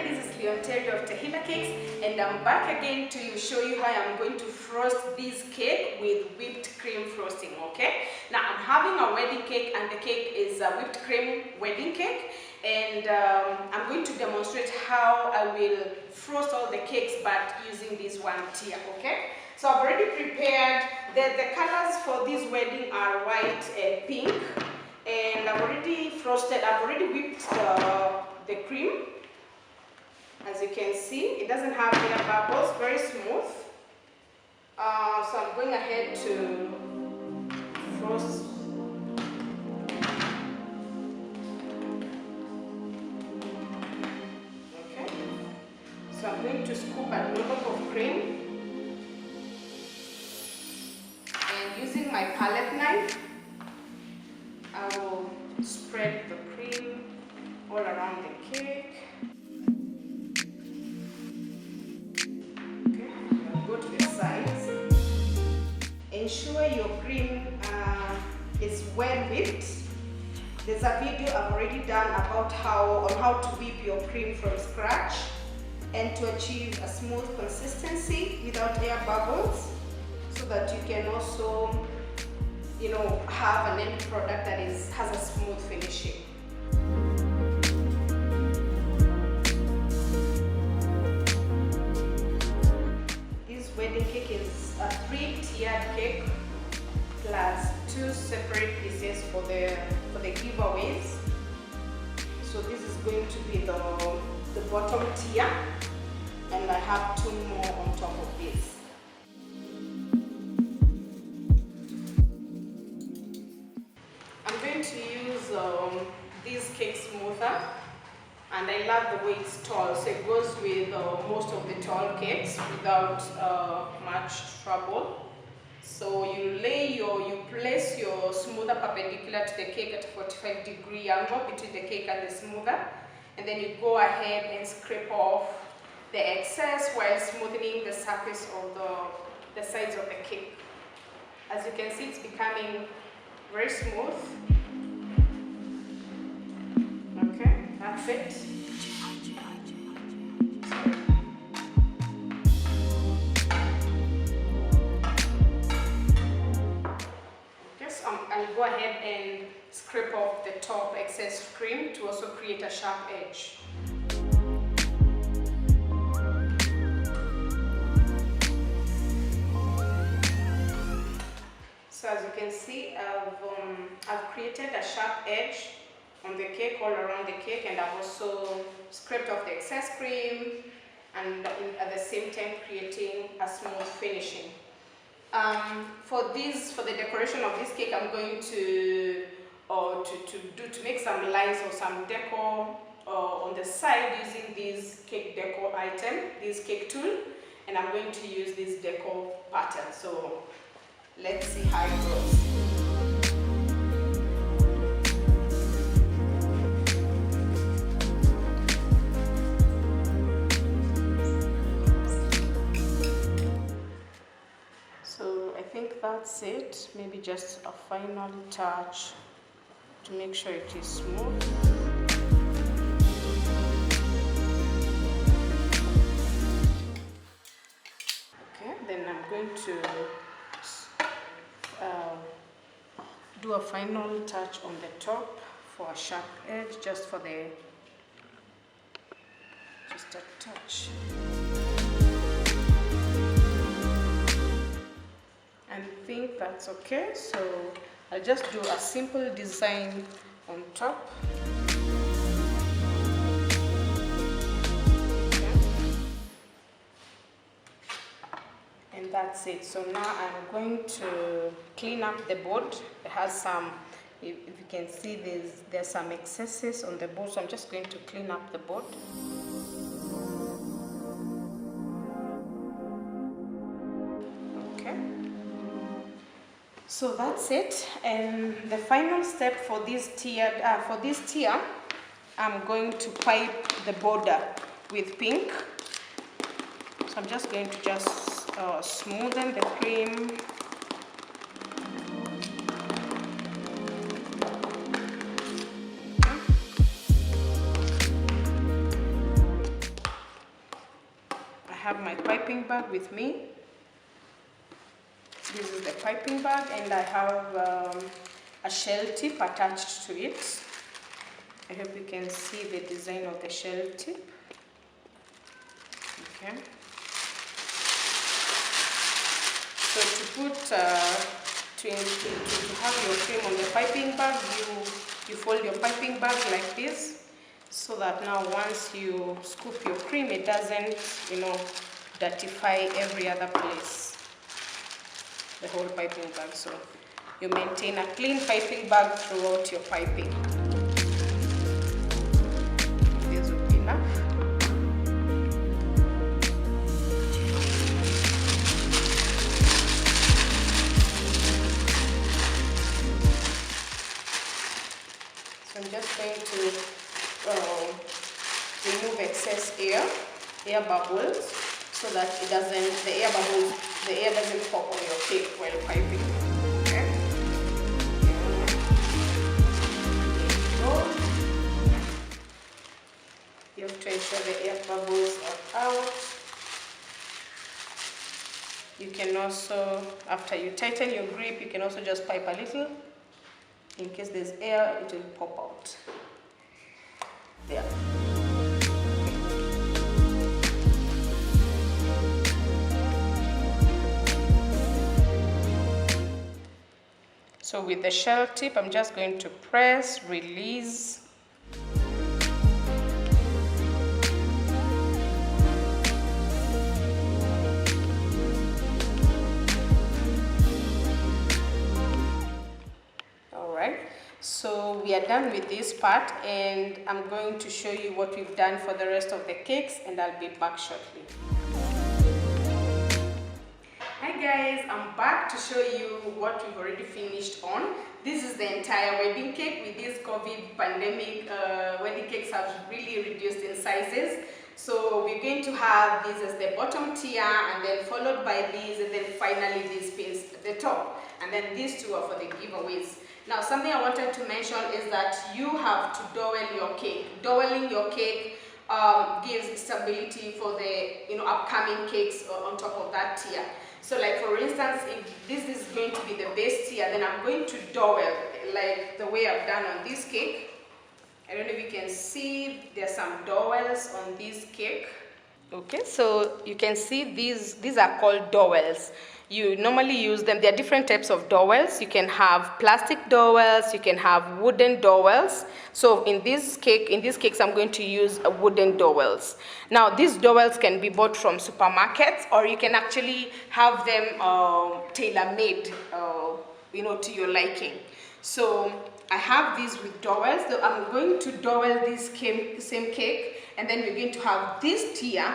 this is Untitled of Tahila Cakes, and I'm back again to show you how I'm going to frost this cake with whipped cream frosting, okay? Now I'm having a wedding cake, and the cake is a whipped cream wedding cake, and I'm going to demonstrate how I will frost all the cakes but using this one tier, okay? So I've already prepared, the colors for this wedding are white and pink, and I've already frosted, I've already whipped the cream. As you can see, it doesn't have any bubbles, very smooth. So I'm going ahead to frost. Okay. So I'm going to scoop a dollop of cream. And using my palette knife, I will spread the cream all around the cake. Okay, I'll go to the sides. Ensure your cream is well whipped. There's a video I've already done about how to whip your cream from scratch and to achieve a smooth consistency without air bubbles, so that you can also, you know, have an end product that has a smooth finishing. This wedding cake is a 3-tiered cake plus 2 separate pieces for the giveaways. So this is going to be the bottom tier, and I have 2 more on top of this. I'm going to use this cake smoother, and I love the way it's tall, so it goes with most of the tall cakes without much trouble. So you place your smoother perpendicular to the cake at a 45-degree angle between the cake and the smoother, and then you go ahead and scrape off the excess while smoothing the surface of the sides of the cake. As you can see, it's becoming very smooth. Okay, that's it. I'll go ahead and scrape off the top excess cream to also create a sharp edge. So as you can see, I've created a sharp edge on the cake, all around the cake, and I've also scraped off the excess cream, and at the same time creating a smooth finishing. For the decoration of this cake, I'm going to make some lines or some decor on the side using this cake decor item, this cake tool, and I'm going to use this decor pattern. So let's see how it goes. That's it. Maybe just a final touch to make sure it is smooth. Okay, then I'm going to do a final touch on the top for a sharp edge, just a touch. I think that's okay, so I'll just do a simple design on top. Okay. And that's it. So now I'm going to clean up the board. It has some, if you can see, there's some excesses on the board, so I'm just going to clean up the board. So that's it, and the final step for this tier, I'm going to pipe the border with pink. So I'm just going to smoothen the cream. piping bag with me. This is the piping bag, and I have a shell tip attached to it. I hope you can see the design of the shell tip. Okay. So to put to have your cream on the piping bag, you fold your piping bag like this, so that now once you scoop your cream, it doesn't, dirtify every other place, the whole piping bag. So you maintain a clean piping bag throughout your piping. This will be enough. So I'm just going to remove excess air bubbles, so that the air doesn't pop on your cake while piping. Okay. You have to ensure the air bubbles are out. You can also, after you tighten your grip, you can also just pipe a little. In case there's air, it will pop out. There. So with the shell tip, I'm just going to press, release. So we are done with this part, and I'm going to show you what we've done for the rest of the cakes, and I'll be back shortly. Hi guys, I'm back to show you what we've already finished on. This is the entire wedding cake. With this COVID pandemic, wedding cakes have really reduced in sizes. So we're going to have this as the bottom tier, and then followed by these, and then finally these pins at the top. And then these two are for the giveaways. Now, something I wanted to mention is that you have to dowel your cake. Doweling your cake gives stability for the upcoming cakes on top of that tier. So like for instance, if this is going to be the base tier, then I'm going to dowel like the way I've done on this cake. I don't know if you can see, there's some dowels on this cake. Okay, so you can see these are called dowels. You normally use them. There are different types of dowels. You can have plastic dowels, you can have wooden dowels. So in these cakes, I'm going to use wooden dowels. Now these dowels can be bought from supermarkets, or you can actually have them tailor-made, to your liking. So I have these with dowels. So I'm going to dowel this same cake, and then we're going to have this tier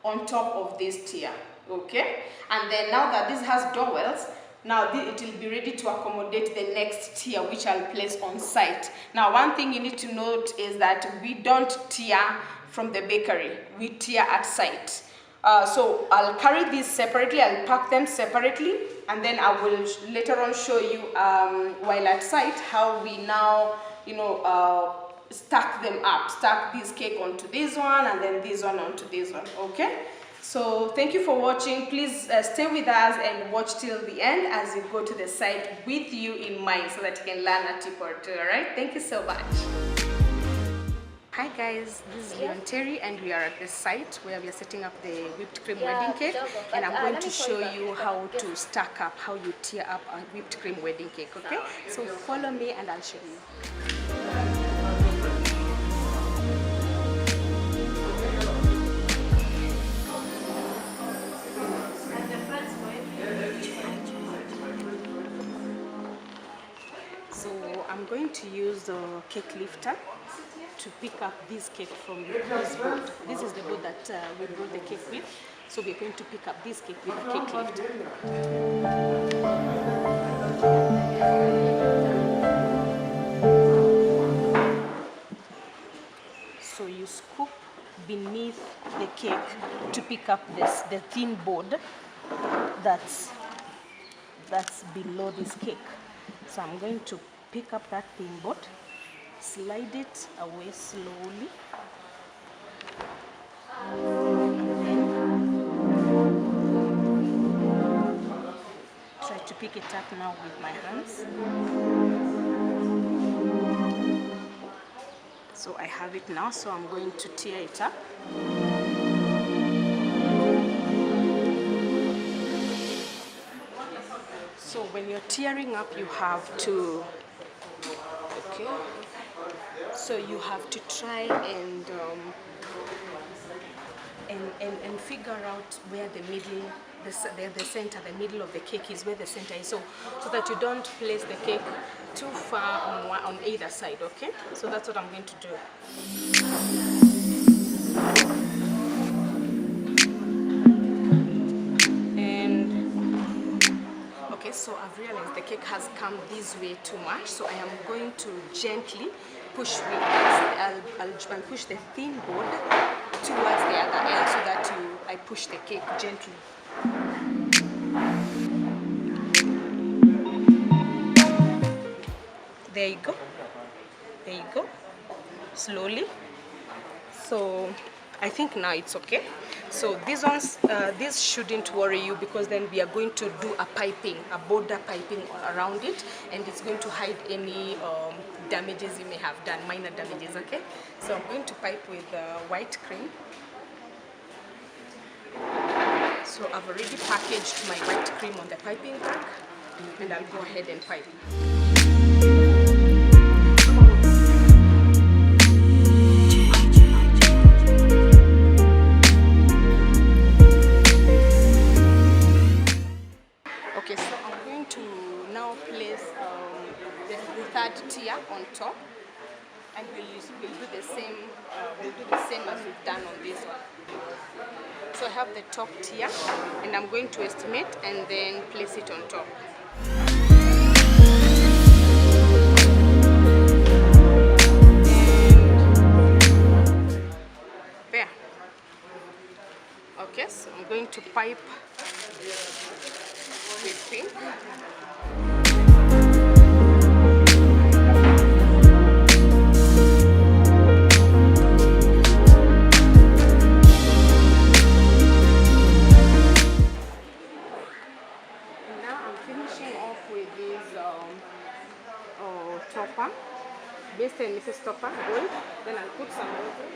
on top of this tier. Okay, and then now that this has dowels, now it will be ready to accommodate the next tier, which I'll place on site. Now, one thing you need to note is that we don't tier from the bakery, we tier at site. So I'll carry these separately, I'll pack them separately, and then I will later on show you while at site how we now stack them up, stack this cake onto this one, and then this one onto this one. Okay, so thank you for watching. Please stay with us and watch till the end as you go to the site with you in mind, so that you can learn a tip or two. All right, thank you so much. Hi guys, this is Leon Terry, and we are at the site where we are setting up the whipped cream wedding cake, and I'm going to show you how to stack up, how you tier up a whipped cream wedding cake. Okay, so follow me and I'll show you. So I'm going to use the cake lifter to pick up this cake from this board. This is the board that we brought the cake with. So we're going to pick up this cake with a cake lifter. So you scoop beneath the cake to pick up the thin board that's below this cake. So I'm going to pick up that thin board, slide it away slowly, and then have to pick it up now with my hands. So I have it now, so I'm going to tear it up. So when you're tearing up, you have to, okay, so you have to try and figure out where the middle, the center, the middle of the cake is, where the center is, so that you don't place the cake too far on either side, okay? So that's what I'm going to do. So I've realized the cake has come this way too much, so I am going to gently push I'll push the thin board towards the other end, so that I push the cake gently. There you go. There you go. Slowly. So I think now it's okay. So these ones, this shouldn't worry you, because then we are going to do a piping, a border piping around it, and it's going to hide any damages you may have done, minor damages, okay? So I'm going to pipe with white cream. So I've already packaged my white cream on the piping bag, and I'll go ahead and pipe. Okay, so I'm going to now place the third tier on top, and we'll do the same. We'll do the same as we've done on this one. So I have the top tier, and I'm going to estimate and then place it on top. And there. Okay, so I'm going to pipe with pink. Topper, based on Mrs. Topper gold. Then I'll put some water.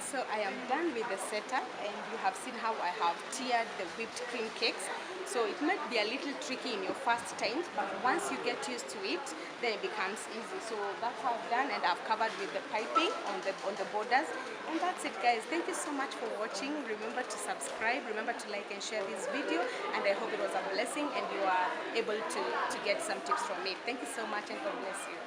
So I am done with the setup, and you have seen how I have tiered the whipped cream cakes. So it might be a little tricky in your first times, but once you get used to it, then it becomes easy. So that's how I've done, and I've covered with the piping on the borders. And that's it, guys. Thank you so much for watching. Remember to subscribe, remember to like and share this video, and I hope it was a blessing and you are able to get some tips from it. Thank you so much, and God bless you.